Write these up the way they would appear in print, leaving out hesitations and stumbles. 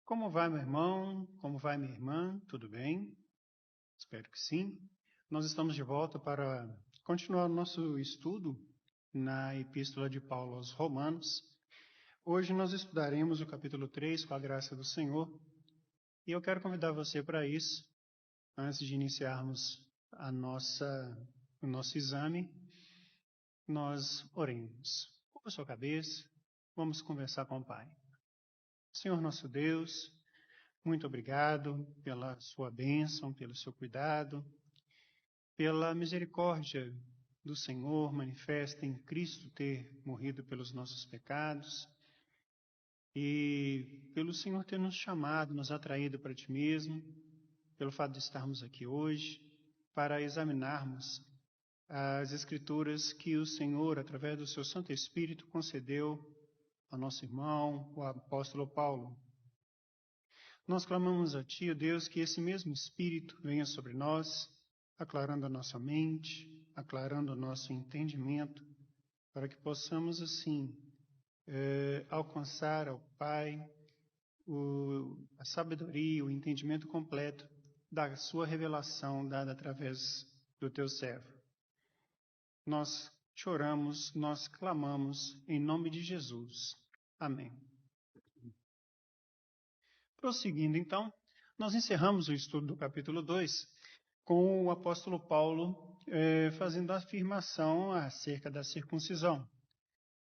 Como vai, meu irmão? Como vai, minha irmã? Tudo bem? Espero que sim. Nós estamos de volta para continuar o nosso estudo na Epístola de Paulo aos Romanos. Hoje nós estudaremos o capítulo 3, com a graça do Senhor, e eu quero convidar você para isso, antes de iniciarmos o nosso exame. Nós oremos. Curva sua cabeça, vamos conversar com o Pai. Senhor nosso Deus, muito obrigado pela sua bênção, pelo seu cuidado, pela misericórdia do Senhor manifesta em Cristo ter morrido pelos nossos pecados e pelo Senhor ter nos chamado, nos atraído para Ti mesmo, pelo fato de estarmos aqui hoje para examinarmos as Escrituras que o Senhor, através do Seu Santo Espírito, concedeu ao nosso irmão, o apóstolo Paulo. Nós clamamos a Ti, ó Deus, que esse mesmo Espírito venha sobre nós, aclarando a nossa mente, aclarando o nosso entendimento, para que possamos, assim, alcançar ao Pai a sabedoria, o entendimento completo da Sua revelação dada através do Teu servo. Nós choramos, nós clamamos em nome de Jesus. Amém. Prosseguindo, então, nós encerramos o estudo do capítulo 2 com o apóstolo Paulo fazendo a afirmação acerca da circuncisão.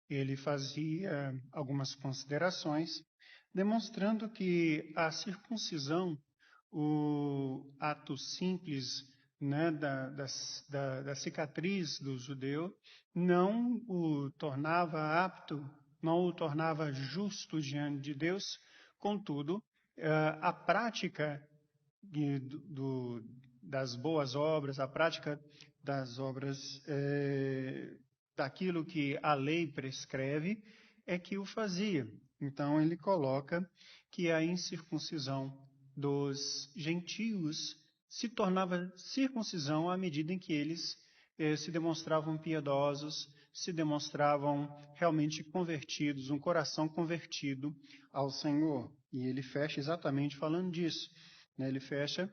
Ele fazia algumas considerações, demonstrando que a circuncisão, o ato simples, né, da cicatriz do judeu, não o tornava apto, não o tornava justo diante de Deus. Contudo, a prática das boas obras, a prática das obras, daquilo que a lei prescreve, é que o fazia. Então, ele coloca que a incircuncisão dos gentios se tornava circuncisão à medida em que eles se demonstravam piedosos, se demonstravam realmente convertidos, um coração convertido ao Senhor. E ele fecha exatamente falando disso. Ele fecha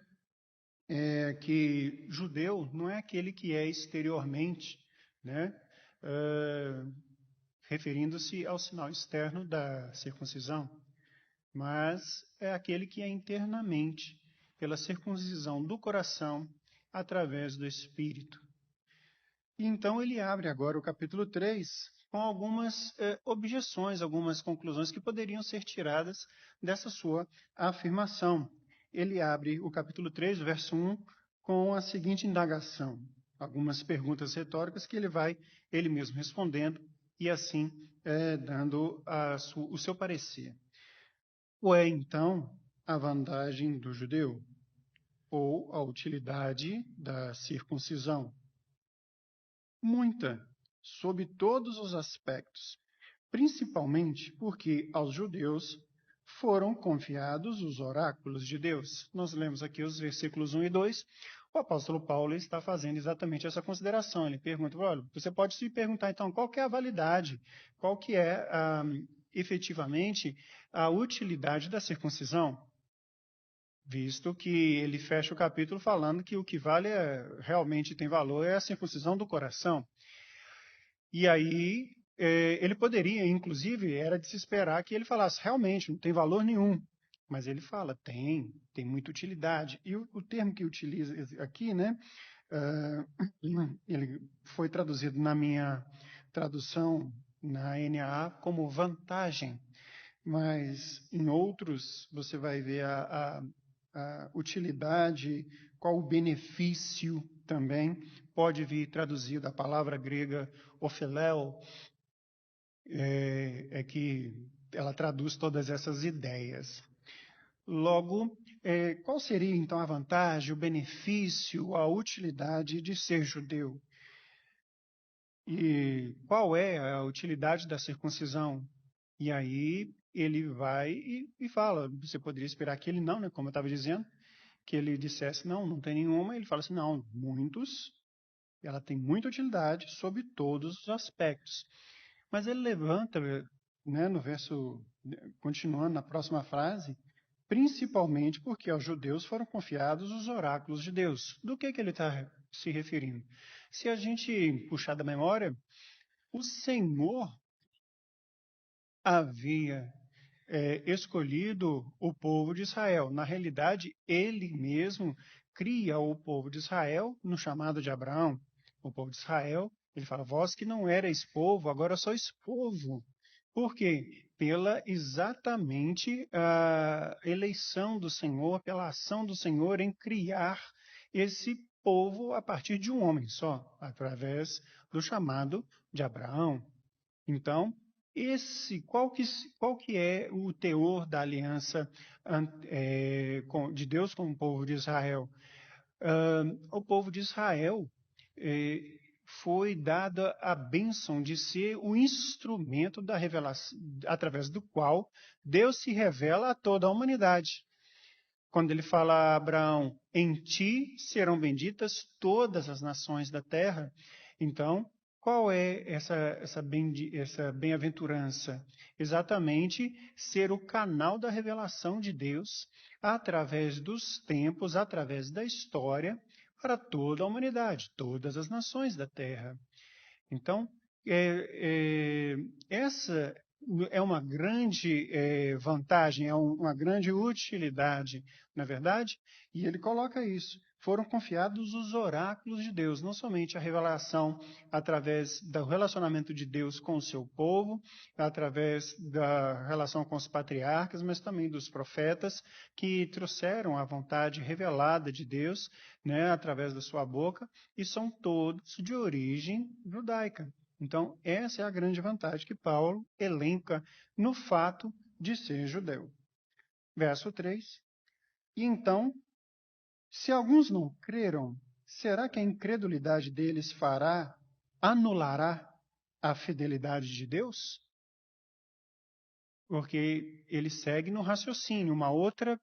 que judeu não é aquele que é exteriormente, né, referindo-se ao sinal externo da circuncisão, mas é aquele que é internamente, pela circuncisão do coração, através do Espírito. E então ele abre agora o capítulo 3 com algumas objeções, algumas conclusões que poderiam ser tiradas dessa sua afirmação. Ele abre o capítulo 3, verso 1, com a seguinte indagação. Algumas perguntas retóricas que ele vai, ele mesmo respondendo, e assim dando o seu parecer. Qual é, então, a vantagem do judeu? Ou a utilidade da circuncisão? Muita, sob todos os aspectos, principalmente porque aos judeus foram confiados os oráculos de Deus. Nós lemos aqui os versículos 1 e 2. O apóstolo Paulo está fazendo exatamente essa consideração. Ele pergunta, olha, você pode se perguntar então qual que é a validade, qual que é efetivamente a utilidade da circuncisão, visto que ele fecha o capítulo falando que o que vale realmente tem valor é a circuncisão do coração. E aí ele poderia, inclusive, era de se esperar que ele falasse, realmente, não tem valor nenhum. Mas ele fala, tem muita utilidade. E o termo que utiliza aqui, né, ele foi traduzido na minha tradução, na NAA, como vantagem. Mas em outros você vai ver a utilidade, qual o benefício também. Pode vir traduzido a palavra grega ophiléu, que ela traduz todas essas ideias. Logo, qual seria então a vantagem, o benefício, a utilidade de ser judeu? E qual é a utilidade da circuncisão? E aí ele vai e fala, você poderia esperar que ele não, né, como eu estava dizendo, que ele dissesse, não tem nenhuma. Ele fala assim, não, muitos, ela tem muita utilidade sob todos os aspectos. Mas ele levanta, né, no verso, continuando na próxima frase, principalmente porque aos judeus foram confiados os oráculos de Deus. Do que ele está se referindo? Se a gente puxar da memória, o Senhor havia escolhido o povo de Israel. Na realidade, ele mesmo cria o povo de Israel no chamado de Abraão. O povo de Israel, ele fala, vós que não erais povo, agora sois povo. Por quê? Pela exatamente a eleição do Senhor, pela ação do Senhor em criar esse povo a partir de um homem só, através do chamado de Abraão. Então, qual que é o teor da aliança de Deus com o povo de Israel? O povo de Israel foi dada a bênção de ser o instrumento da revelação, através do qual Deus se revela a toda a humanidade. Quando ele fala a Abraão, em ti serão benditas todas as nações da terra. Então, qual é essa bem-aventurança? Exatamente ser o canal da revelação de Deus através dos tempos, através da história, para toda a humanidade, todas as nações da terra. Então, essa é uma grande vantagem, é uma grande utilidade, na verdade, e ele coloca isso. Foram confiados os oráculos de Deus, não somente a revelação através do relacionamento de Deus com o seu povo, através da relação com os patriarcas, mas também dos profetas que trouxeram a vontade revelada de Deus, né, através da sua boca, e são todos de origem judaica. Então, essa é a grande vantagem que Paulo elenca no fato de ser judeu. Verso 3. E então, se alguns não creram, será que a incredulidade deles anulará a fidelidade de Deus? Porque ele segue no raciocínio, uma outra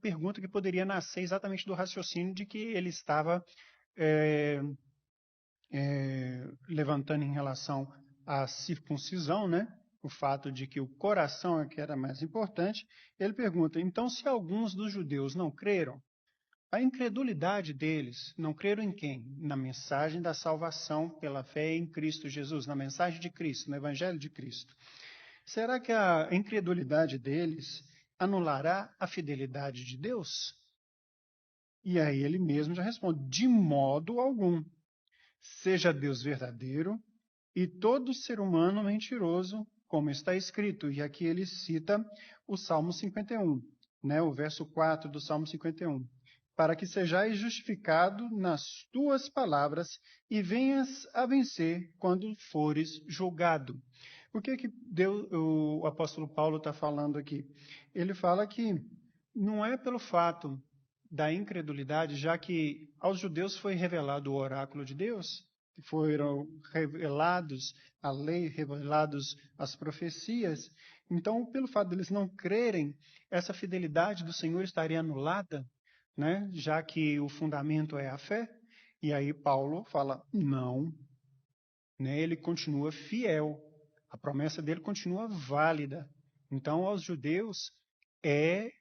pergunta que poderia nascer exatamente do raciocínio de que ele estava levantando em relação à circuncisão, né? O fato de que o coração é que era mais importante. Ele pergunta, então, se alguns dos judeus não creram, a incredulidade deles, não creram em quem? Na mensagem da salvação pela fé em Cristo Jesus, na mensagem de Cristo, no Evangelho de Cristo. Será que a incredulidade deles anulará a fidelidade de Deus? E aí ele mesmo já responde, de modo algum. Seja Deus verdadeiro e todo ser humano mentiroso, como está escrito. E aqui ele cita o Salmo 51, né, o verso 4 do Salmo 51. Para que sejais justificado nas tuas palavras e venhas a vencer quando fores julgado. O que o apóstolo Paulo está falando aqui? Ele fala que não é pelo fato da incredulidade, já que aos judeus foi revelado o oráculo de Deus, foram revelados a lei, revelados as profecias. Então, pelo fato deles não crerem, essa fidelidade do Senhor estaria anulada, né? Já que o fundamento é a fé. E aí Paulo fala, não, né? Ele continua fiel, a promessa dele continua válida. Então, aos judeus é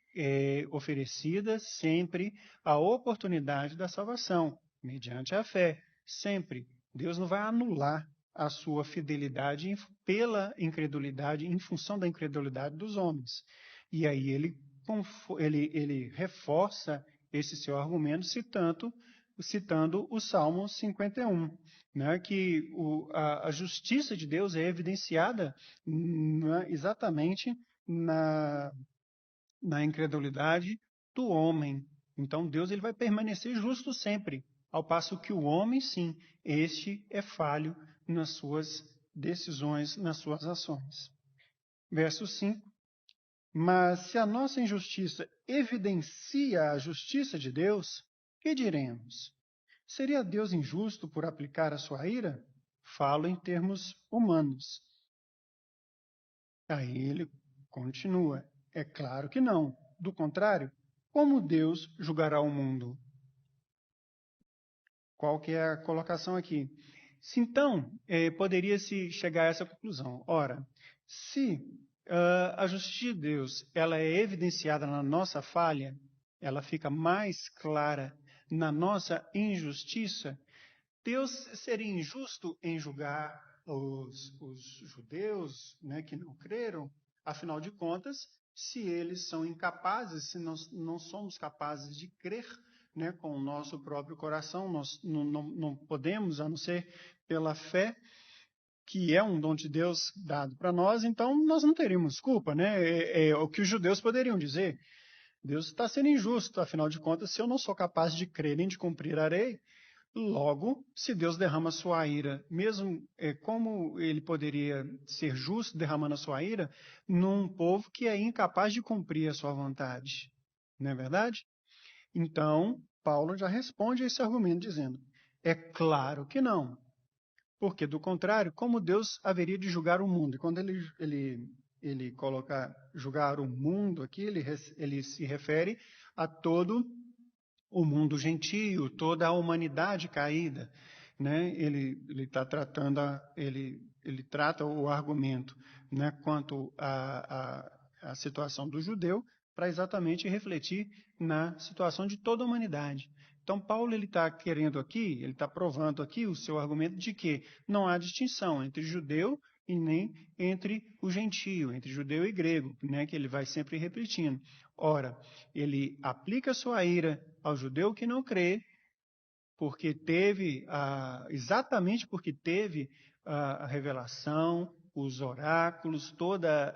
oferecida sempre a oportunidade da salvação, mediante a fé, sempre. Deus não vai anular a sua fidelidade pela incredulidade, em função da incredulidade dos homens. E aí ele reforça esse seu argumento citando o Salmo 51, né, que a justiça de Deus é evidenciada, né, exatamente na incredulidade do homem. Então Deus ele vai permanecer justo sempre, ao passo que o homem, sim, este é falho nas suas decisões, nas suas ações. Verso 5. Mas se a nossa injustiça evidencia a justiça de Deus, que diremos? Seria Deus injusto por aplicar a sua ira? Falo em termos humanos. Aí ele continua. É claro que não. Do contrário, como Deus julgará o mundo? Qual que é a colocação aqui? Então, poderia-se chegar a essa conclusão. Ora, se a justiça de Deus, ela é evidenciada na nossa falha, ela fica mais clara na nossa injustiça. Deus seria injusto em julgar os judeus, né, que não creram, afinal de contas, se eles são incapazes, se nós não somos capazes de crer, né, com o nosso próprio coração, nós não podemos, a não ser pela fé, que é um dom de Deus dado para nós, então nós não teríamos culpa, né? É o que os judeus poderiam dizer. Deus está sendo injusto, afinal de contas, se eu não sou capaz de crer nem de cumprir a lei, logo, se Deus derrama sua ira, mesmo como ele poderia ser justo derramando a sua ira num povo que é incapaz de cumprir a sua vontade, não é verdade? Então, Paulo já responde a esse argumento dizendo: é claro que não. Porque, do contrário, como Deus haveria de julgar o mundo? E quando ele coloca julgar o mundo aqui, ele se refere a todo o mundo gentio, toda a humanidade caída. Né? Ele trata o argumento, né, quanto à situação do judeu para exatamente refletir na situação de toda a humanidade. Então, Paulo ele está querendo aqui, ele está provando aqui o seu argumento de que não há distinção entre judeu e nem entre o gentio, entre judeu e grego, né, que ele vai sempre repetindo. Ora, ele aplica sua ira ao judeu que não crê, porque teve, exatamente porque teve a revelação, os oráculos, toda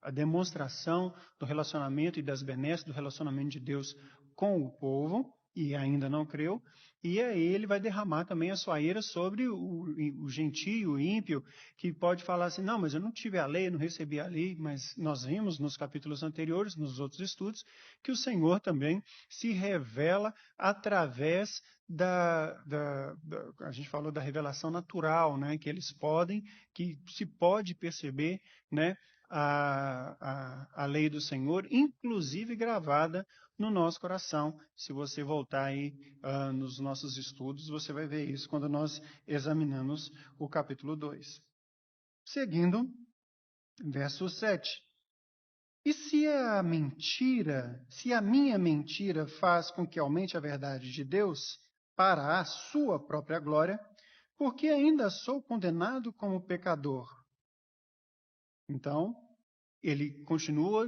a demonstração do relacionamento e das benesses do relacionamento de Deus com o povo, e ainda não creu, e aí ele vai derramar também a sua ira sobre o gentio, o ímpio, que pode falar assim, não, mas eu não tive a lei, eu não recebi a lei, mas nós vimos nos capítulos anteriores, nos outros estudos, que o Senhor também se revela através a gente falou da revelação natural, né, que se pode perceber, né, a lei do Senhor, inclusive gravada no nosso coração. Se você voltar aí nos nossos estudos, você vai ver isso quando nós examinamos o capítulo 2. Seguindo, verso 7. E se a minha mentira faz com que aumente a verdade de Deus para a sua própria glória, porque ainda sou condenado como pecador. Então, ele continua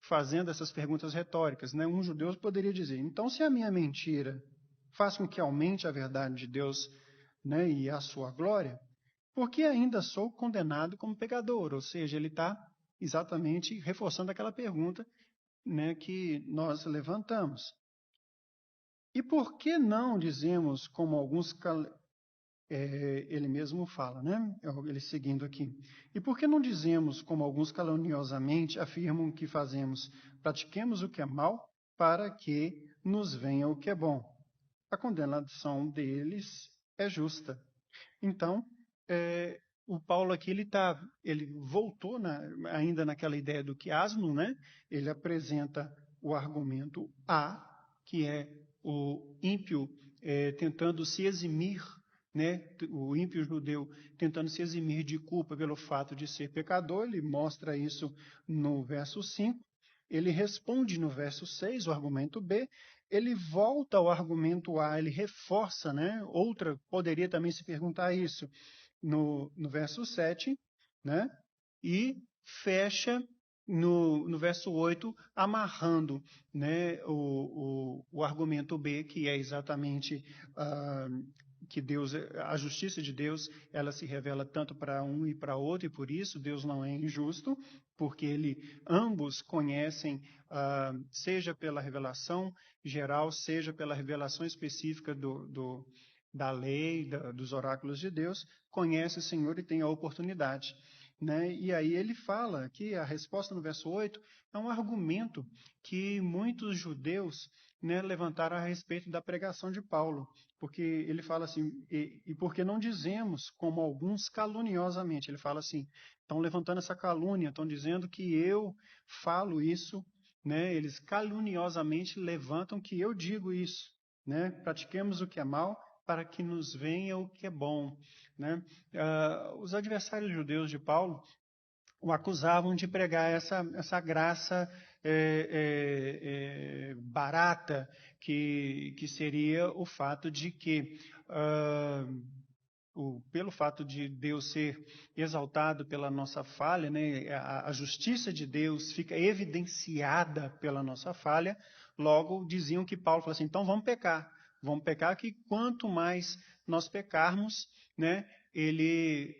fazendo essas perguntas retóricas, né? Um judeu poderia dizer, então se a minha mentira faz com que aumente a verdade de Deus, né, e a sua glória, porque ainda sou condenado como pecador? Ou seja, ele está exatamente reforçando aquela pergunta, né, que nós levantamos. E por que não dizemos, como alguns... ele mesmo fala, né? Ele seguindo aqui. E por que não dizemos, como alguns caluniosamente afirmam que fazemos, pratiquemos o que é mal para que nos venha o que é bom? A condenação deles é justa. Então, o Paulo aqui ele voltou ainda naquela ideia do quiasmo, né? Ele apresenta o argumento A, que é o ímpio tentando se eximir, né? O ímpio judeu tentando se eximir de culpa pelo fato de ser pecador. Ele mostra isso no verso 5. Ele responde no verso 6, o argumento B. Ele volta ao argumento A, ele reforça, né? Poderia também se perguntar isso no verso 7, né? E fecha no verso 8, amarrando, né, o argumento B, que é exatamente que Deus, a justiça de Deus, ela se revela tanto para um e para outro, e por isso Deus não é injusto, porque ambos conhecem, seja pela revelação geral, seja pela revelação específica da lei, dos oráculos de Deus, conhece o Senhor e tem a oportunidade. Né? E aí ele fala que a resposta no verso 8 é um argumento que muitos judeus, né, levantaram a respeito da pregação de Paulo, porque ele fala assim, e porque não dizemos como alguns caluniosamente, ele fala assim, estão levantando essa calúnia, estão dizendo que eu falo isso, né, eles caluniosamente levantam que eu digo isso, né, pratiquemos o que é mal para que nos venha o que é bom, né? Os adversários judeus de Paulo o acusavam de pregar essa graça barata, que seria o fato de que, pelo fato de Deus ser exaltado pela nossa falha, né, a justiça de Deus fica evidenciada pela nossa falha, logo diziam que Paulo falou assim, então vamos pecar que quanto mais nós pecarmos, né, ele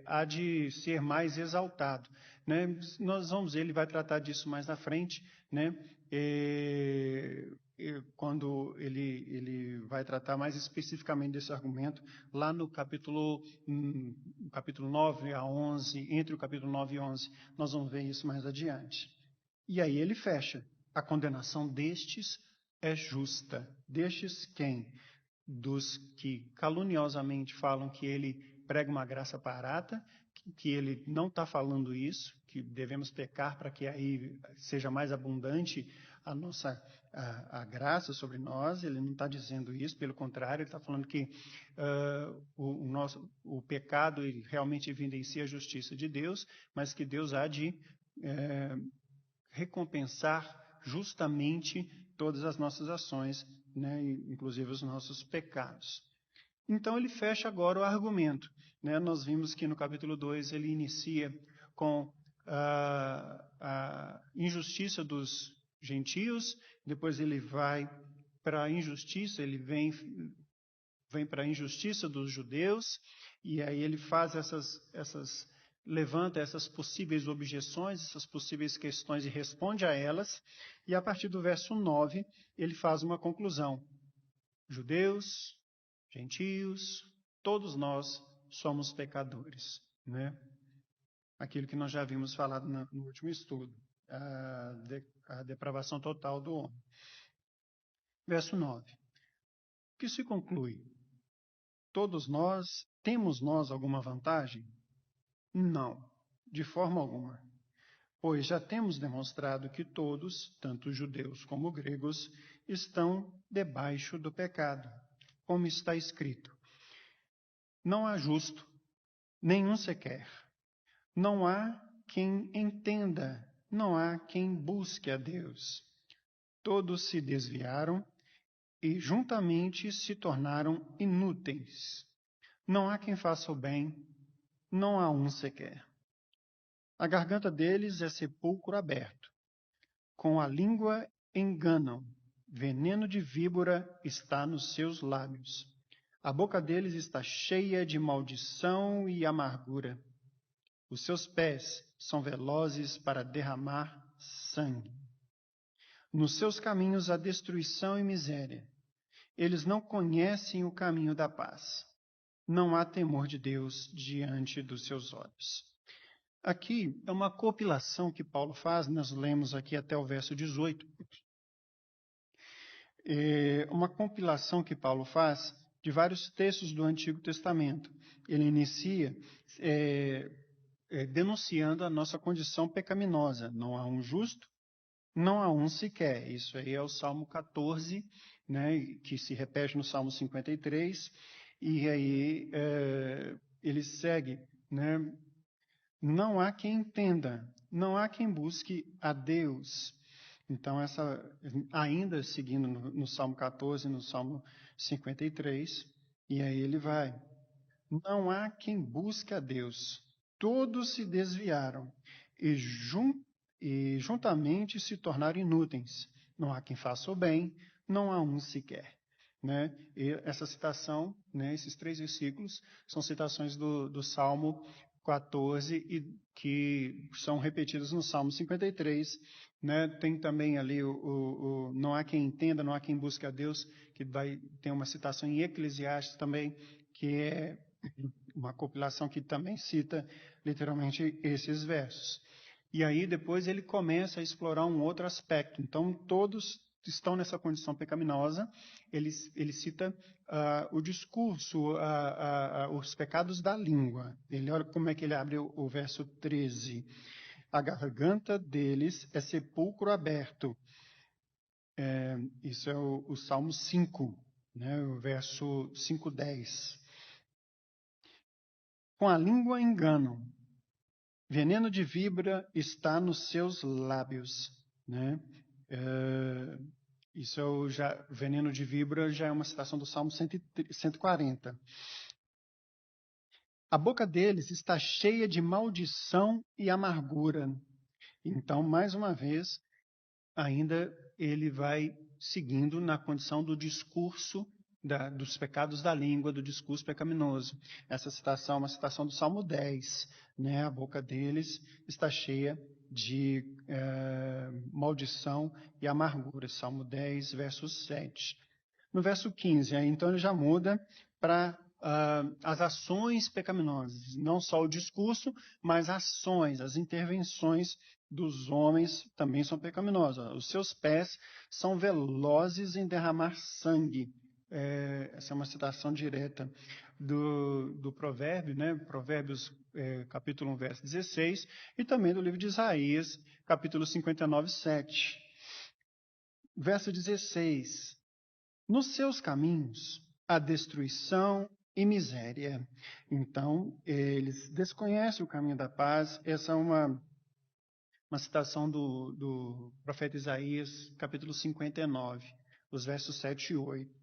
há de ser mais exaltado, né? Nós vamos ver, ele vai tratar disso mais na frente, né? Quando ele vai tratar mais especificamente desse argumento, lá no capítulo 9 a 11, entre o capítulo 9 e 11, nós vamos ver isso mais adiante. E aí ele fecha, a condenação destes é justa. Destes quem? Dos que caluniosamente falam que ele prega uma graça barata, que ele não está falando isso, que devemos pecar para que aí seja mais abundante a graça sobre nós. Ele não está dizendo isso, pelo contrário, ele está falando que o pecado ele realmente evidencia a justiça de Deus, mas que Deus há de recompensar justamente todas as nossas ações, né, inclusive os nossos pecados. Então ele fecha agora o argumento, né? Nós vimos que no capítulo 2 ele inicia com a injustiça dos gentios, depois ele vai para a injustiça, ele vem para a injustiça dos judeus, e aí ele faz levanta essas possíveis objeções, essas possíveis questões e responde a elas, e a partir do verso 9 ele faz uma conclusão. Judeus, gentios, todos nós somos pecadores, né? Aquilo que nós já vimos falado no último estudo, a depravação total do homem. Verso 9. O que se conclui? Temos nós alguma vantagem? Não, de forma alguma. Pois já temos demonstrado que todos, tanto judeus como gregos, estão debaixo do pecado, como está escrito. Não há justo, nenhum sequer. Não há quem entenda, não há quem busque a Deus. Todos se desviaram e juntamente se tornaram inúteis. Não há quem faça o bem, não há um sequer. A garganta deles é sepulcro aberto. Com a língua enganam. Veneno de víbora está nos seus lábios. A boca deles está cheia de maldição e amargura. Os seus pés são velozes para derramar sangue. Nos seus caminhos há destruição e miséria. Eles não conhecem o caminho da paz. Não há temor de Deus diante dos seus olhos. Aqui é uma compilação que Paulo faz, nós lemos aqui até o verso 18. É uma compilação que Paulo faz de vários textos do Antigo Testamento. Ele inicia denunciando a nossa condição pecaminosa. Não há um justo, não há um sequer. Isso aí é o Salmo 14, né, que se repete no Salmo 53. E aí ele segue, né? Não há quem entenda, não há quem busque a Deus. Então, ainda seguindo no Salmo 14, no Salmo 53, e aí ele vai. Não há quem busque a Deus. Todos se desviaram e juntamente se tornaram inúteis. Não há quem faça o bem, não há um sequer. Né? E essa citação, né, esses 3 versículos, são citações do Salmo 14, e que são repetidos no Salmo 53. Né? Tem também ali não há quem entenda, não há quem busque a Deus, que tem uma citação em Eclesiastes também, que é uma compilação que também cita literalmente esses versos. E aí depois ele começa a explorar um outro aspecto. Então todos estão nessa condição pecaminosa. Ele cita o discurso, os pecados da língua. Ele olha como é que ele abre o verso 13. A garganta deles é sepulcro aberto. Isso é o Salmo 5. né? O verso 5:10. Com a língua enganam, veneno de víbora está nos seus lábios, né? Veneno de víbora já é uma citação do Salmo 140. A boca deles está cheia de maldição e amargura. Então, mais uma vez, ainda ele vai seguindo na condição do discurso dos pecados da língua, do discurso pecaminoso. Essa citação é uma citação do Salmo 10, né? A boca deles está cheia de maldição e amargura. Salmo 10, verso 7. No verso 15, então ele já muda para as ações pecaminosas. Não só o discurso, mas ações, as intervenções dos homens também são pecaminosas. Os seus pés são velozes em derramar sangue. Essa é uma citação direta do provérbio, né? Provérbios capítulo 1, verso 16, e também do livro de Isaías, capítulo 59, 7. Verso 16. Nos seus caminhos, há destruição e miséria. Então, eles desconhecem o caminho da paz. Essa é uma citação do profeta Isaías, capítulo 59, os versos 7 e 8.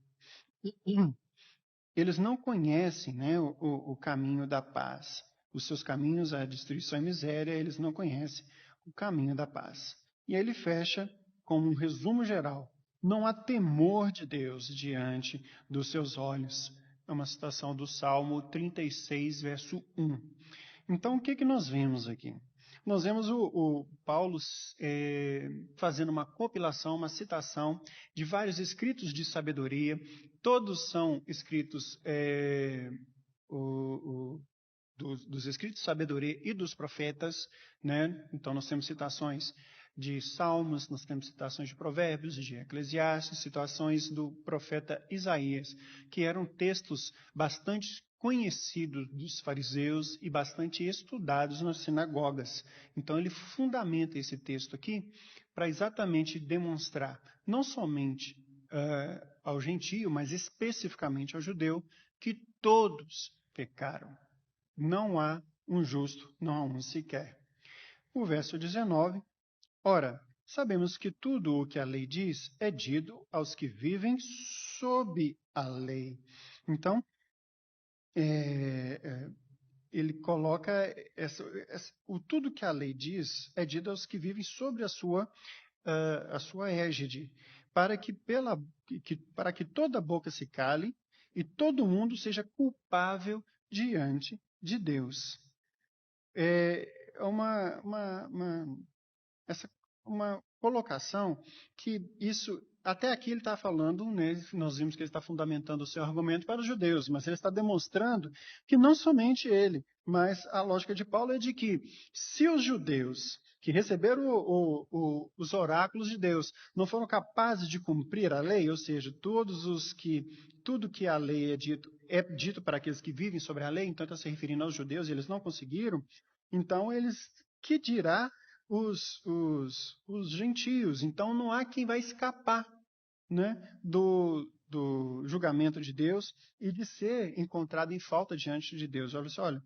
Eles não conhecem, né, o caminho da paz. Os seus caminhos, a destruição e miséria, eles não conhecem o caminho da paz. E aí ele fecha com um resumo geral. Não há temor de Deus diante dos seus olhos. É uma citação do Salmo 36, verso 1. Então, o que nós vemos aqui? Nós vemos o Paulo fazendo uma compilação, uma citação de vários escritos de sabedoria. Todos são escritos dos escritos de sabedoria e dos profetas, né? Então, nós temos citações de Salmos, nós temos citações de Provérbios, de Eclesiastes, citações do profeta Isaías, que eram textos bastante conhecidos dos fariseus e bastante estudados nas sinagogas. Então, ele fundamenta esse texto aqui para exatamente demonstrar, não somente ao gentio, mas especificamente ao judeu, que todos pecaram. Não há um justo, não há um sequer. O verso 19. Ora, sabemos que tudo o que a lei diz é dito aos que vivem sob a lei. Então, ele coloca tudo que a lei diz é dito aos que vivem sobre a sua égide, para que toda boca se cale e todo mundo seja culpável diante de Deus. Uma colocação que isso, até aqui ele está falando, né, nós vimos que ele está fundamentando o seu argumento para os judeus, mas ele está demonstrando que não somente ele, mas a lógica de Paulo é de que se os judeus que receberam os oráculos de Deus não foram capazes de cumprir a lei, ou seja, tudo que a lei é dito para aqueles que vivem sobre a lei, então está se referindo aos judeus e eles não conseguiram, então que dirá os gentios? Então não há quem vai escapar, né, do julgamento de Deus e de ser encontrado em falta diante de Deus. Olha,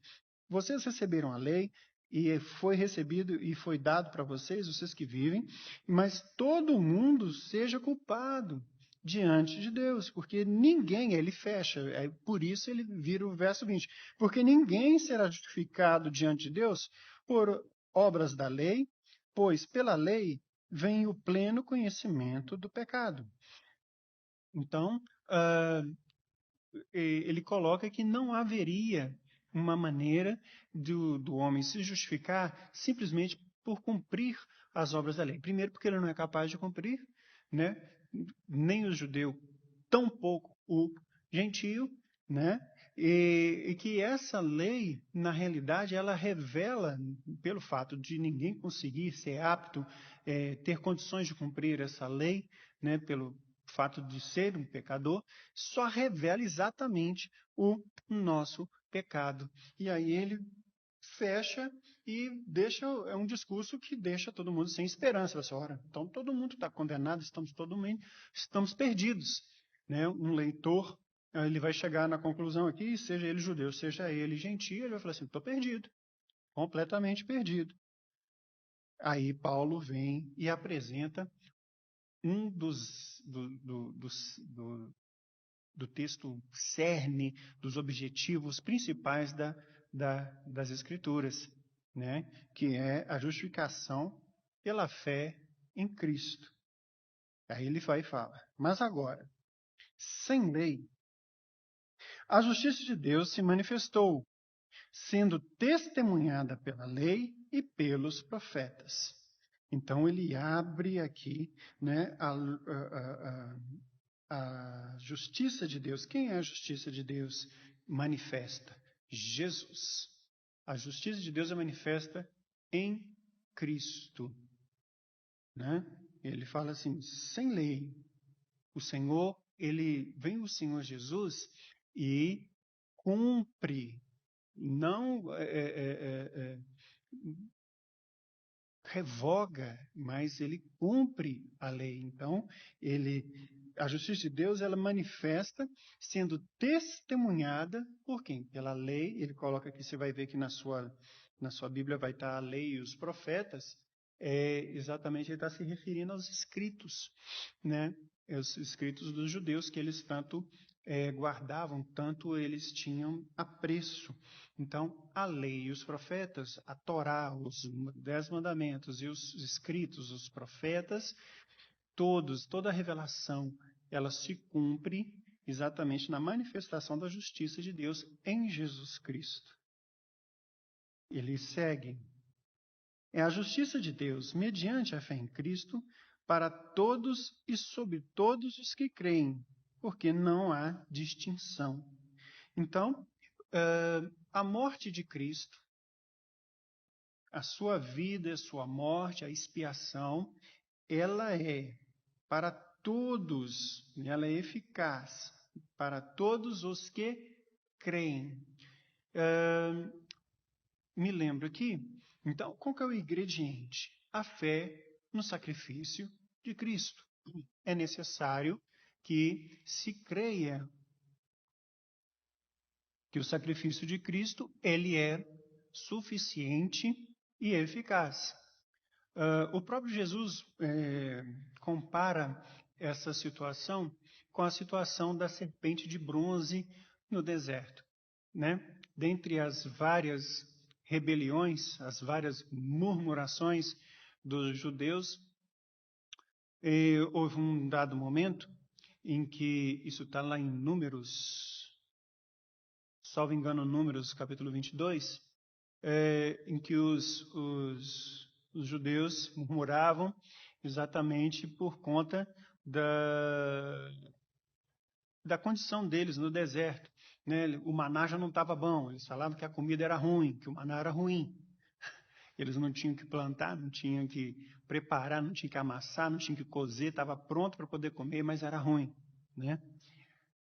vocês receberam a lei e foi recebido e foi dado para vocês que vivem, mas todo mundo seja culpado diante de Deus, porque ninguém, ele fecha, por isso ele vira o verso 20, porque ninguém será justificado diante de Deus por obras da lei, pois pela lei vem o pleno conhecimento do pecado. Então, ele coloca que não haveria uma maneira do homem se justificar simplesmente por cumprir as obras da lei. Primeiro, porque ele não é capaz de cumprir, né? Nem o judeu, tampouco o gentio, né? E que essa lei, na realidade, ela revela, pelo fato de ninguém conseguir ser apto, ter condições de cumprir essa lei, né? Pelo fato de ser um pecador, só revela exatamente o nosso pecado. E aí ele fecha e é um discurso que deixa todo mundo sem esperança. Então todo mundo está condenado, estamos perdidos. né, um leitor, ele vai chegar na conclusão aqui, seja ele judeu, seja ele gentio, ele vai falar assim, estou perdido, completamente perdido. Aí Paulo vem e apresenta um do texto cerne, dos objetivos principais das Escrituras, né? Que é a justificação pela fé em Cristo. Aí ele vai e fala, mas agora, sem lei, a justiça de Deus se manifestou, sendo testemunhada pela lei e pelos profetas. Então ele abre aqui, né, a justiça de Deus. Quem é a justiça de Deus manifesta? Jesus. A justiça de Deus é manifesta em Cristo, né? Ele fala assim, sem lei, o Senhor Jesus e cumpre, não revoga, mas ele cumpre a lei. Então, a justiça de Deus, ela manifesta sendo testemunhada por quem? Pela lei. Ele coloca aqui, você vai ver que na sua Bíblia vai estar a lei e os profetas. Exatamente, ele está se referindo aos escritos, né? Os escritos dos judeus que eles tanto guardavam, tanto eles tinham apreço. Então, a lei e os profetas, a Torá, os 10 mandamentos e os escritos, os profetas, toda a revelação, ela se cumpre exatamente na manifestação da justiça de Deus em Jesus Cristo. Ele segue. É a justiça de Deus, mediante a fé em Cristo, para todos e sobre todos os que creem, porque não há distinção. Então, a morte de Cristo, a sua vida, a sua morte, a expiação, ela é para todos, ela é eficaz para todos os que creem. Me lembro aqui, então, qual que é o ingrediente? A fé no sacrifício de Cristo. É necessário que se creia que o sacrifício de Cristo, ele é suficiente e eficaz. O próprio Jesus compara essa situação com a situação da serpente de bronze no deserto, né? Dentre as várias rebeliões, as várias murmurações dos judeus, houve um dado momento em que, isso está lá em Números, salvo engano, Números capítulo 22, em que os judeus murmuravam exatamente por conta da condição deles no deserto, né? O maná já não estava bom, eles falavam que a comida era ruim, que o maná era ruim. Eles não tinham que plantar, não tinham que preparar, não tinham que amassar, não tinham que cozer, estava pronto para poder comer, mas era ruim, né?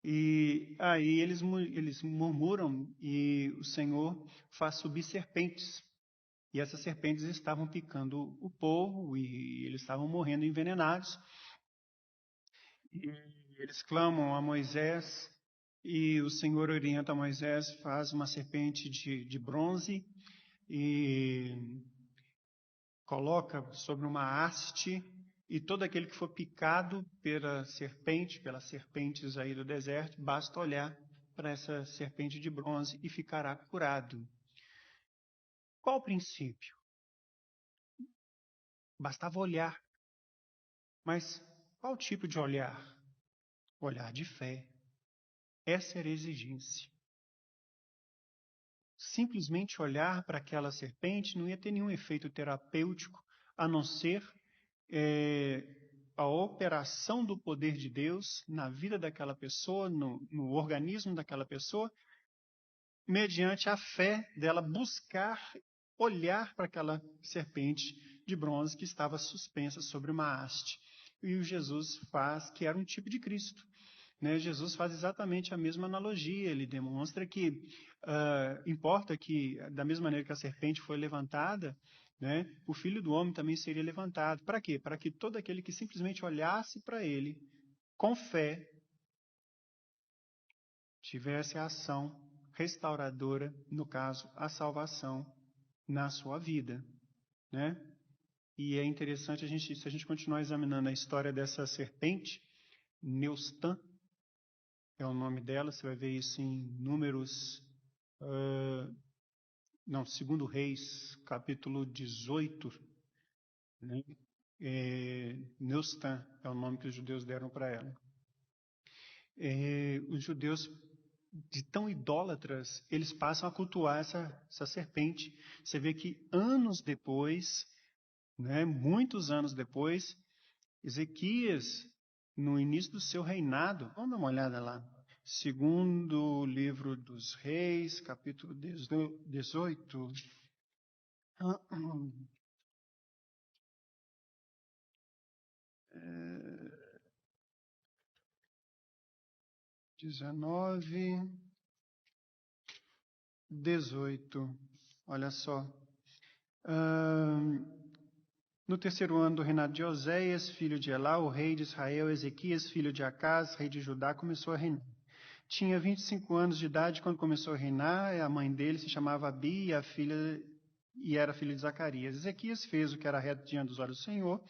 E aí eles murmuram e o Senhor faz subir serpentes. E essas serpentes estavam picando o povo e eles estavam morrendo envenenados. E eles clamam a Moisés e o Senhor orienta Moisés, faz uma serpente de bronze e coloca sobre uma haste, e todo aquele que for picado pelas serpentes aí do deserto, basta olhar para essa serpente de bronze e ficará curado. Qual o princípio? Bastava olhar. Mas qual tipo de olhar? Olhar de fé. Essa era a exigência. Simplesmente olhar para aquela serpente não ia ter nenhum efeito terapêutico, a não ser a operação do poder de Deus na vida daquela pessoa, no organismo daquela pessoa, mediante a fé dela buscar olhar para aquela serpente de bronze que estava suspensa sobre uma haste. E o Jesus faz, que era um tipo de Cristo. Né? Jesus faz exatamente a mesma analogia, ele demonstra que importa que, da mesma maneira que a serpente foi levantada, né, o Filho do Homem também seria levantado. Para quê? Para que todo aquele que simplesmente olhasse para ele com fé, tivesse a ação restauradora, no caso, a salvação na sua vida, né? E é interessante se a gente continuar examinando a história dessa serpente, Neustã é o nome dela, você vai ver isso em Números, Segundo Reis, capítulo 18, né? Neustã é o nome que os judeus deram para ela. Os judeus, de tão idólatras, eles passam a cultuar essa serpente. Você vê que anos depois, né, muitos anos depois, Ezequias, no início do seu reinado, vamos dar uma olhada lá, segundo livro dos Reis, capítulo 18, 19, 18, olha só. No terceiro ano do reinado de Oséias, filho de Elá, o rei de Israel, Ezequias, filho de Acás, rei de Judá, começou a reinar. Tinha 25 anos de idade quando começou a reinar, e a mãe dele se chamava Abi, e era filha de Zacarias. Ezequias fez o que era reto diante dos olhos do Senhor,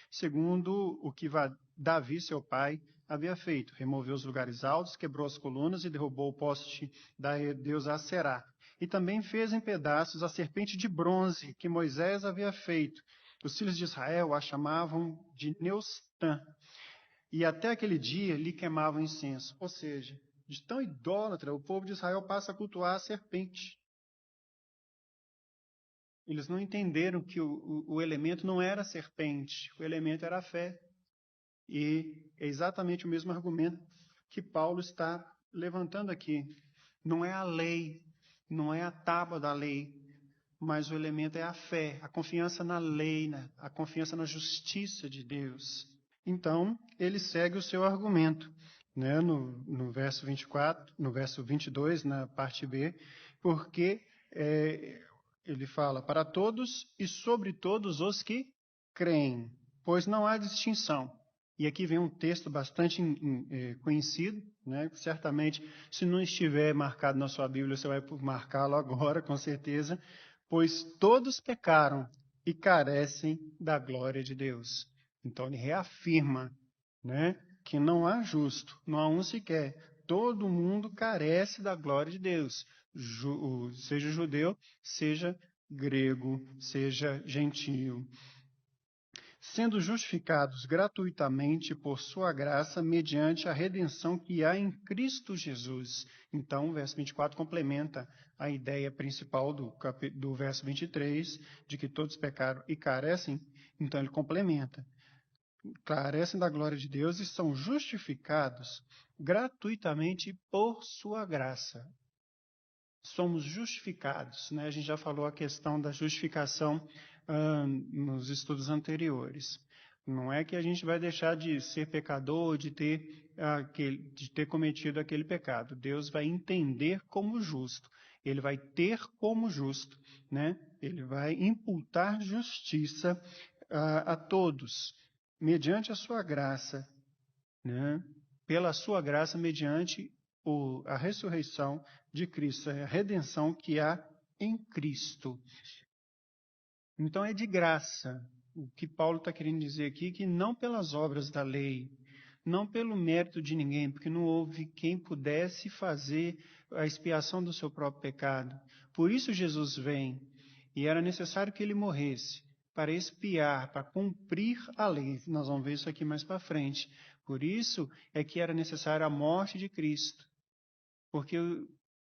segundo o que Davi, seu pai, havia feito. Removeu os lugares altos, quebrou as colunas e derrubou o poste da deusa Aserá. E também fez em pedaços a serpente de bronze que Moisés havia feito. Os filhos de Israel a chamavam de Neustã. E até aquele dia lhe queimavam incenso. Ou seja, de tão idólatra, o povo de Israel passa a cultuar a serpente. Eles não entenderam que o elemento não era a serpente, o elemento era a fé. E é exatamente o mesmo argumento que Paulo está levantando aqui. Não é a lei, não é a tábua da lei, mas o elemento é a fé, a confiança na lei, a confiança na justiça de Deus. Então, ele segue o seu argumento, né, no verso 24, no verso 22, na parte B, porque ele fala, para todos e sobre todos os que creem, pois não há distinção. E aqui vem um texto bastante conhecido, né? Certamente, se não estiver marcado na sua Bíblia, você vai marcá-lo agora, com certeza. Pois todos pecaram e carecem da glória de Deus. Então, ele reafirma, né, que não há justo, não há um sequer. Todo mundo carece da glória de Deus. Seja judeu, seja grego, seja gentio. Sendo justificados gratuitamente por sua graça, mediante a redenção que há em Cristo Jesus. Então, o verso 24 complementa a ideia principal do verso 23, de que todos pecaram e carecem. Então, ele complementa. Carecem da glória de Deus e são justificados gratuitamente por sua graça. Somos justificados, né? A gente já falou a questão da justificação nos estudos anteriores. Não é que a gente vai deixar de ser pecador, de ter cometido aquele pecado. Deus vai entender como justo. Ele vai ter como justo, né? Ele vai imputar justiça a todos, mediante a sua graça, né? Pela sua graça, mediante a ressurreição de Cristo, a redenção que há em Cristo. Então é de graça. O que Paulo está querendo dizer aqui, que não pelas obras da lei, não pelo mérito de ninguém, porque não houve quem pudesse fazer a expiação do seu próprio pecado. Por isso Jesus vem, e era necessário que ele morresse, para expiar, para cumprir a lei. Nós vamos ver isso aqui mais para frente. Por isso é que era necessária a morte de Cristo. Porque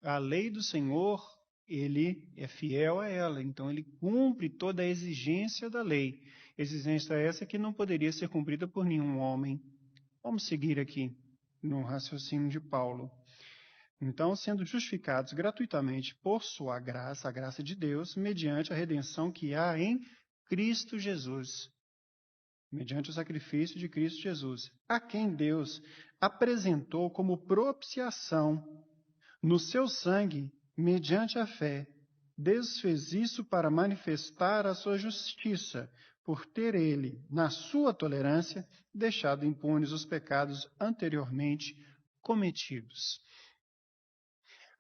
a lei do Senhor, ele é fiel a ela, então ele cumpre toda a exigência da lei. Exigência essa que não poderia ser cumprida por nenhum homem. Vamos seguir aqui no raciocínio de Paulo. Então, sendo justificados gratuitamente por sua graça, a graça de Deus, mediante a redenção que há em Cristo Jesus, mediante o sacrifício de Cristo Jesus, a quem Deus apresentou como propiciação no seu sangue, mediante a fé. Deus fez isso para manifestar a sua justiça, por ter ele, na sua tolerância, deixado impunes os pecados anteriormente cometidos.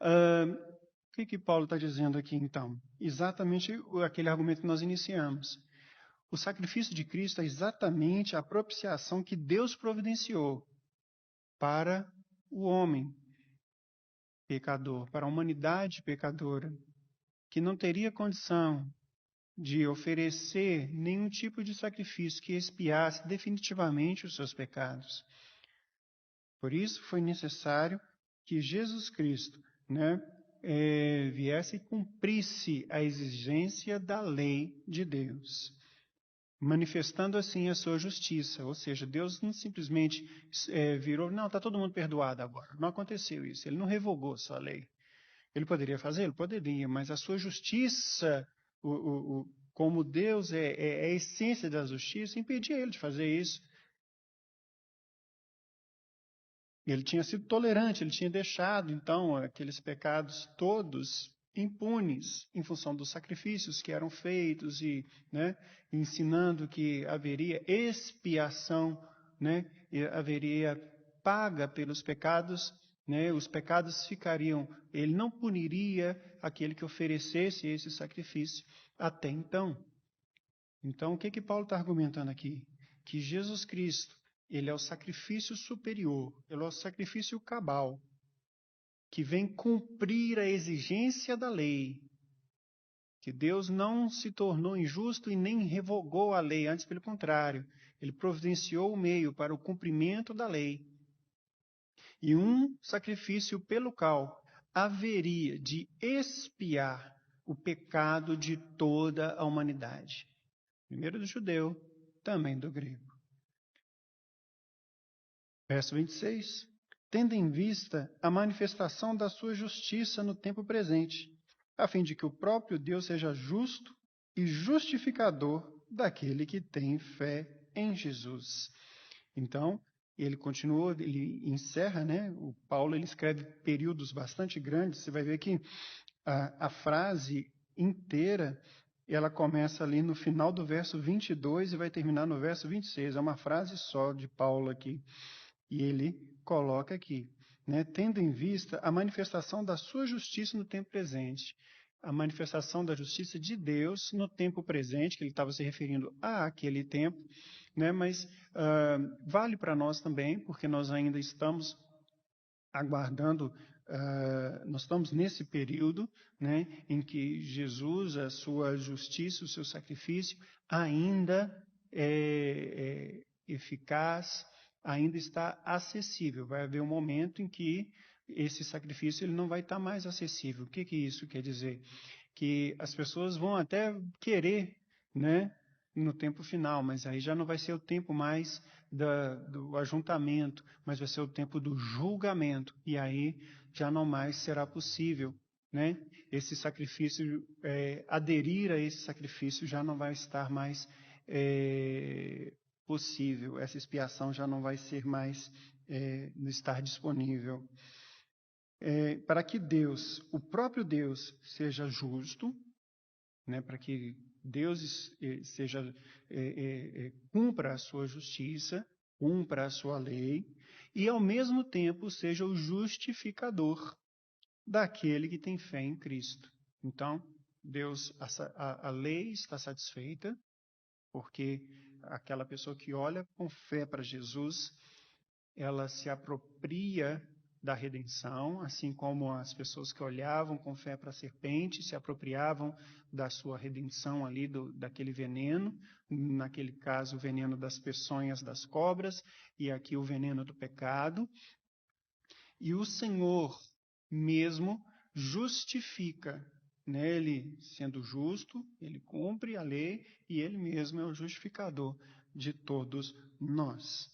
O que Paulo está dizendo aqui, então? Exatamente aquele argumento que nós iniciamos. O sacrifício de Cristo é exatamente a propiciação que Deus providenciou para o homem pecador, para a humanidade pecadora, que não teria condição de oferecer nenhum tipo de sacrifício que expiasse definitivamente os seus pecados. Por isso foi necessário que Jesus Cristo, viesse e cumprisse a exigência da lei de Deus, manifestando assim a sua justiça. Ou seja, Deus não simplesmente virou, não, está todo mundo perdoado agora. Não aconteceu isso. Ele não revogou sua lei. Ele poderia fazer? Ele poderia, mas a sua justiça, como Deus é a essência da justiça, impedia ele de fazer isso. Ele tinha sido tolerante, ele tinha deixado, então, aqueles pecados todos impunes em função dos sacrifícios que eram feitos e ensinando que haveria expiação, e haveria paga pelos pecados, os pecados ficariam, ele não puniria aquele que oferecesse esse sacrifício até então. Então, o que Paulo está argumentando aqui? Que Jesus Cristo, ele é o sacrifício superior, ele é o sacrifício cabal, que vem cumprir a exigência da lei. Que Deus não se tornou injusto e nem revogou a lei, antes pelo contrário, ele providenciou o meio para o cumprimento da lei. E um sacrifício pelo qual haveria de expiar o pecado de toda a humanidade. Primeiro do judeu, também do grego. Verso 26. Tendo em vista a manifestação da sua justiça no tempo presente, a fim de que o próprio Deus seja justo e justificador daquele que tem fé em Jesus. Então, ele continua, ele encerra, o Paulo ele escreve períodos bastante grandes. Você vai ver que a frase inteira, ela começa ali no final do verso 22 e vai terminar no verso 26. É uma frase só de Paulo aqui. E ele coloca aqui, tendo em vista a manifestação da sua justiça no tempo presente. A manifestação da justiça de Deus no tempo presente, que ele estava se referindo àquele tempo, mas vale para nós também, porque nós ainda estamos aguardando, nós estamos nesse período em que Jesus, a sua justiça, o seu sacrifício, ainda é eficaz, ainda está acessível. Vai haver um momento em que esse sacrifício ele não vai estar mais acessível. O que isso quer dizer? Que as pessoas vão até querer, no tempo final, mas aí já não vai ser o tempo mais do ajuntamento, mas vai ser o tempo do julgamento, e aí já não mais será possível, esse sacrifício, aderir a esse sacrifício já não vai estar mais possível, essa expiação já não vai ser mais estar disponível. Para que Deus, o próprio Deus, seja justo, para que Deus cumpra a sua justiça, cumpra a sua lei, e ao mesmo tempo seja o justificador daquele que tem fé em Cristo. Então, Deus, a lei está satisfeita, porque aquela pessoa que olha com fé para Jesus, ela se apropria da redenção, assim como as pessoas que olhavam com fé para a serpente se apropriavam da sua redenção ali, daquele veneno, naquele caso o veneno das peçonhas das cobras, e aqui o veneno do pecado. E o Senhor mesmo justifica, Ele sendo justo, Ele cumpre a lei e Ele mesmo é o justificador de todos nós.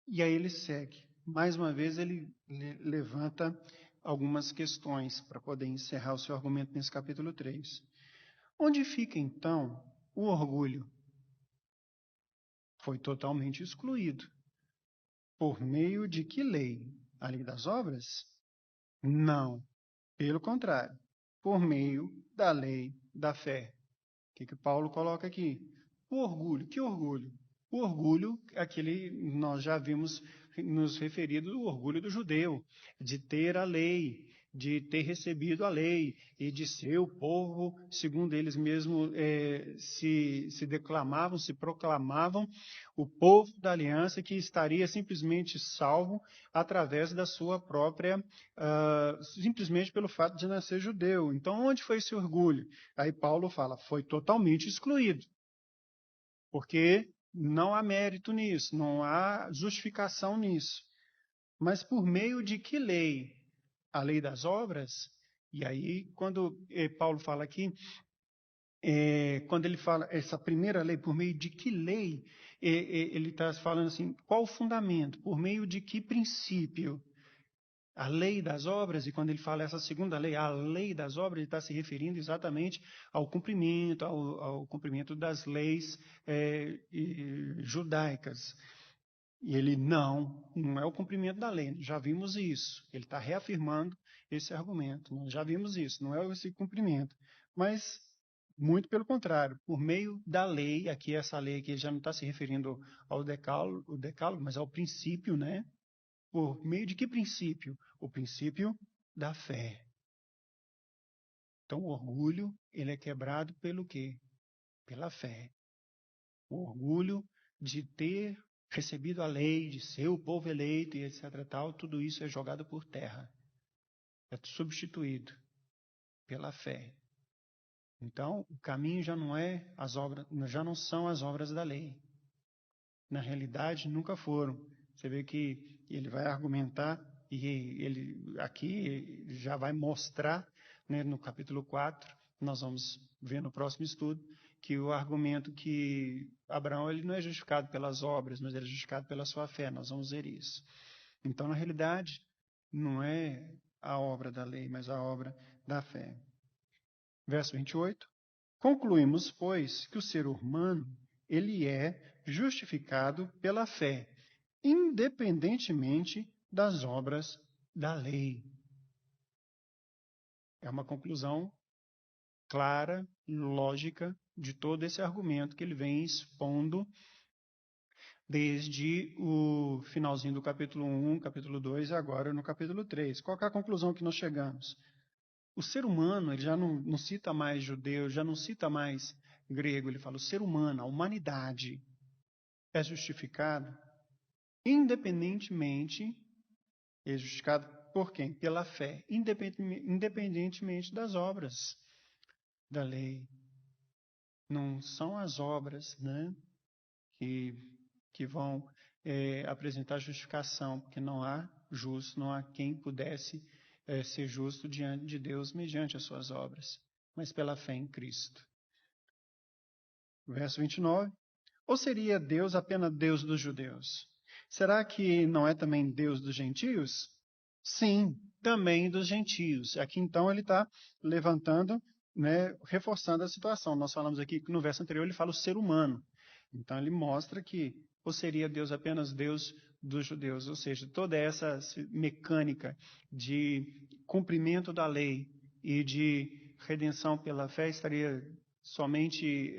E aí ele segue. Mais uma vez, ele levanta algumas questões para poder encerrar o seu argumento nesse capítulo 3. Onde fica, então, o orgulho? Foi totalmente excluído. Por meio de que lei? A lei das obras? Não. Pelo contrário. Por meio da lei da fé. O que Paulo coloca aqui? O orgulho. Que orgulho? O orgulho, aquele nós já vimos nos referido o orgulho do judeu, de ter a lei, de ter recebido a lei e de ser o povo, segundo eles mesmos se declamavam, se proclamavam, o povo da aliança que estaria simplesmente salvo através da sua própria, simplesmente pelo fato de nascer judeu. Então, onde foi esse orgulho? Aí Paulo fala, foi totalmente excluído, porque não há mérito nisso, não há justificação nisso. Mas por meio de que lei? A lei das obras? E aí, quando Paulo fala aqui, quando ele fala essa primeira lei, por meio de que lei? Ele está falando assim, qual o fundamento? Por meio de que princípio? A lei das obras, e quando ele fala essa segunda lei, a lei das obras, ele está se referindo exatamente ao cumprimento, ao cumprimento das leis judaicas. E ele não é o cumprimento da lei, já vimos isso. Ele está reafirmando esse argumento, nós já vimos isso, não é esse cumprimento. Mas, muito pelo contrário, por meio da lei, aqui essa lei aqui já não está se referindo ao decálogo, mas ao princípio, né? Por meio de que princípio? O princípio da fé. Então, o orgulho, ele é quebrado pelo quê? Pela fé. O orgulho de ter recebido a lei, de ser o povo eleito e etc. tal, tudo isso é jogado por terra. É substituído pela fé. Então, o caminho já não é as obras, já não são as obras da lei. Na realidade, nunca foram. Você vê que ele vai argumentar e ele aqui já vai mostrar, né, no capítulo 4, nós vamos ver no próximo estudo, que o argumento que Abraão ele não é justificado pelas obras, mas ele é justificado pela sua fé. Nós vamos ver isso. Então, na realidade, não é a obra da lei, mas a obra da fé. Verso 28. Concluímos, pois, que o ser humano ele é justificado pela fé, independentemente das obras da lei. É uma conclusão clara, lógica de todo esse argumento que ele vem expondo desde o finalzinho do capítulo 1, capítulo 2 e agora no capítulo 3. Qual é a conclusão que nós chegamos? O ser humano, ele já não cita mais judeu, já não cita mais grego, ele fala o ser humano, a humanidade é justificado independentemente, é justificado por quem? Pela fé, independentemente das obras da lei. Não são as obras, né, que vão apresentar justificação, porque não há justo, não há quem pudesse ser justo diante de Deus mediante as suas obras, mas pela fé em Cristo. Verso 29. Ou seria Deus apenas Deus dos judeus? Será que não é também Deus dos gentios? Sim, também dos gentios. Aqui então ele está levantando, né, reforçando a situação. Nós falamos aqui que no verso anterior ele fala o ser humano. Então ele mostra que ou seria Deus apenas Deus dos judeus, ou seja, toda essa mecânica de cumprimento da lei e de redenção pela fé estaria somente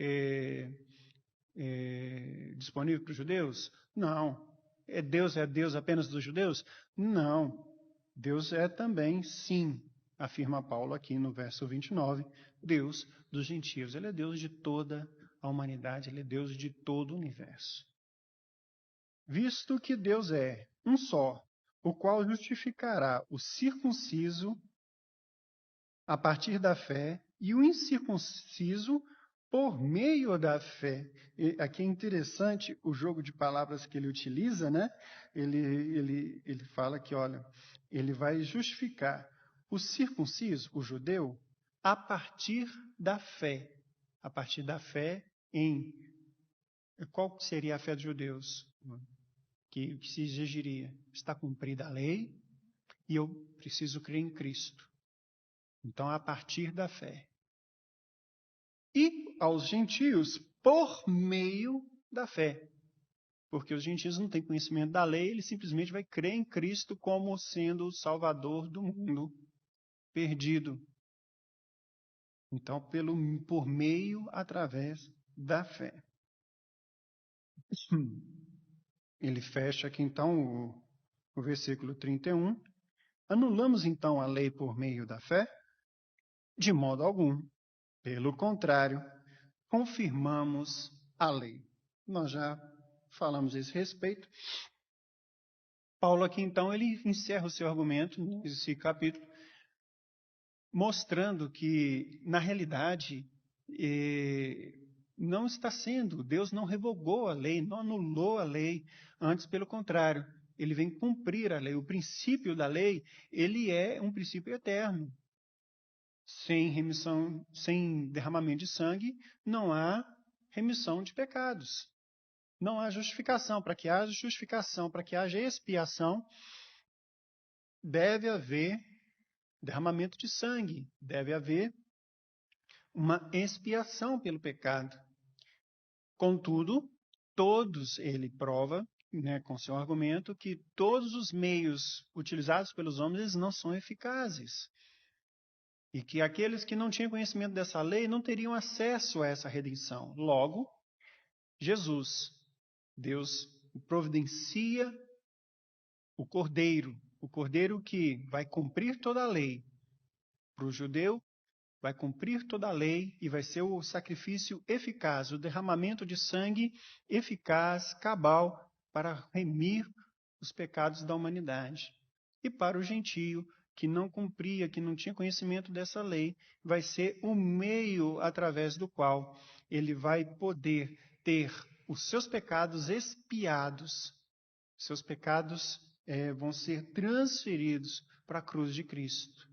disponível para os judeus? Não. É Deus apenas dos judeus? Não. Deus é também, sim, afirma Paulo aqui no verso 29, Deus dos gentios. Ele é Deus de toda a humanidade, ele é Deus de todo o universo. Visto que Deus é um só, o qual justificará o circunciso a partir da fé e o incircunciso por meio da fé. E aqui é interessante o jogo de palavras que ele utiliza, né? Ele fala que, olha, ele vai justificar o circunciso, o judeu, a partir da fé. A partir da fé em... Qual seria a fé dos judeus? Que se exigiria? Está cumprida a lei e eu preciso crer em Cristo. Então, a partir da fé. E aos gentios por meio da fé. Porque os gentios não têm conhecimento da lei, ele simplesmente vai crer em Cristo como sendo o Salvador do mundo perdido. Então, por meio, através da fé. Ele fecha aqui então o versículo 31, Anulamos então a lei por meio da fé? De modo algum. Pelo contrário, confirmamos a lei. Nós já falamos a esse respeito. Paulo aqui então ele encerra o seu argumento nesse capítulo, mostrando que na realidade não está sendo, Deus não revogou a lei, não anulou a lei, antes pelo contrário, ele vem cumprir a lei. O princípio da lei, ele é um princípio eterno. Sem remissão, sem derramamento de sangue, não há remissão de pecados. Não há justificação. Para que haja justificação, para que haja expiação, deve haver derramamento de sangue, deve haver uma expiação pelo pecado. Contudo, ele prova, com seu argumento, que todos os meios utilizados pelos homens eles não são eficazes. E que aqueles que não tinham conhecimento dessa lei não teriam acesso a essa redenção. Logo, Jesus, Deus providencia o Cordeiro que vai cumprir toda a lei. Para o judeu, vai cumprir toda a lei e vai ser o sacrifício eficaz, o derramamento de sangue eficaz, cabal, para remir os pecados da humanidade. E para o gentio, que não cumpria, que não tinha conhecimento dessa lei, vai ser o meio através do qual ele vai poder ter os seus pecados expiados. Seus pecados vão ser transferidos para a cruz de Cristo.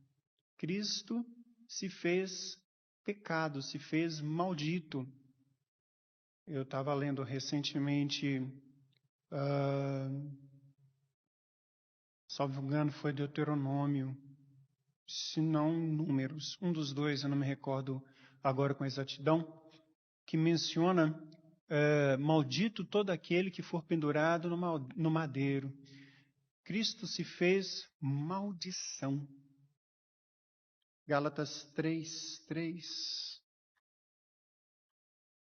Cristo se fez pecado, se fez maldito. Eu estava lendo recentemente, salvo engano, foi Deuteronômio, se não Números, um dos dois, eu não me recordo agora com exatidão, que menciona maldito todo aquele que for pendurado no madeiro. Cristo se fez maldição. Gálatas 3:3.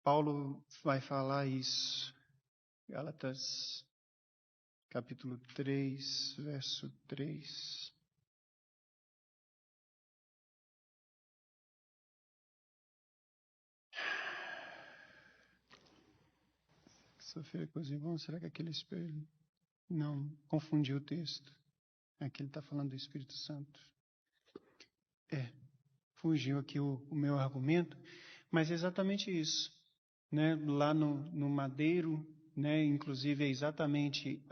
Paulo vai falar isso. Gálatas, capítulo 3, verso 3. Sofrer com os irmãos, será que aquele espelho não confundiu o texto? Aqui ele está falando do Espírito Santo. Fugiu aqui o meu argumento, mas é exatamente isso. Lá no madeiro, inclusive é exatamente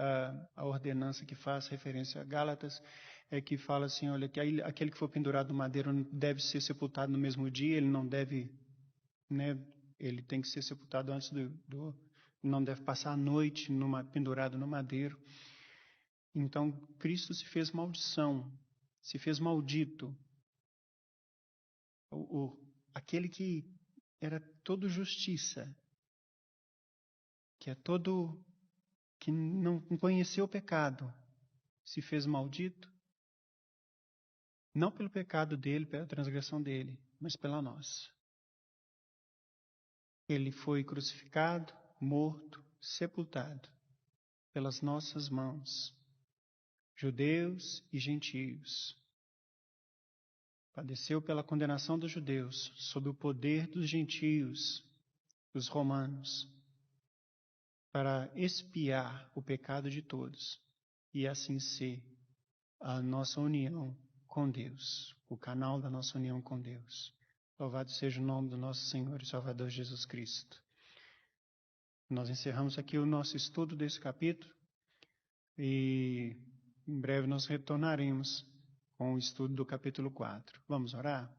a ordenança que faz referência a Gálatas, que fala assim, olha, que aquele que for pendurado no madeiro deve ser sepultado no mesmo dia, ele não deve, ele tem que ser sepultado antes não deve passar a noite pendurado no madeiro. Então, Cristo se fez maldição, se fez maldito. Aquele que era todo justiça, que não conheceu o pecado, se fez maldito, não pelo pecado dele, pela transgressão dele, mas pela nossa. Ele foi crucificado, morto, sepultado pelas nossas mãos, judeus e gentios. Padeceu pela condenação dos judeus, sob o poder dos gentios, dos romanos, para expiar o pecado de todos e assim ser a nossa união com Deus, o canal da nossa união com Deus. Louvado seja o nome do nosso Senhor e Salvador Jesus Cristo. Nós encerramos aqui o nosso estudo desse capítulo e em breve nós retornaremos com o estudo do capítulo 4. Vamos orar?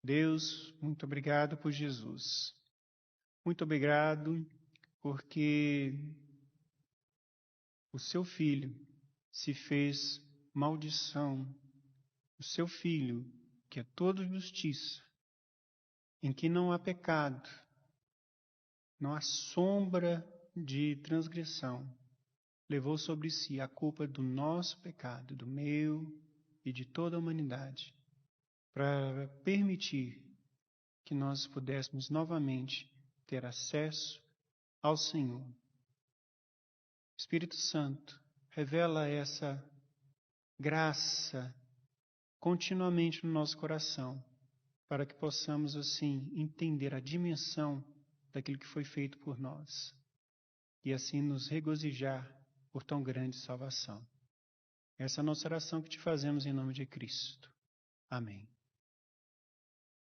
Deus, muito obrigado por Jesus. Muito obrigado porque o seu Filho se fez maldição. O seu Filho, que é toda justiça, em que não há pecado, não há sombra de transgressão, levou sobre si a culpa do nosso pecado, do meu e de toda a humanidade, para permitir que nós pudéssemos novamente ter acesso ao Senhor. Espírito Santo, revela essa graça continuamente no nosso coração, para que possamos, assim, entender a dimensão daquilo que foi feito por nós e, assim, nos regozijar por tão grande salvação. Essa é a nossa oração que te fazemos em nome de Cristo. Amém.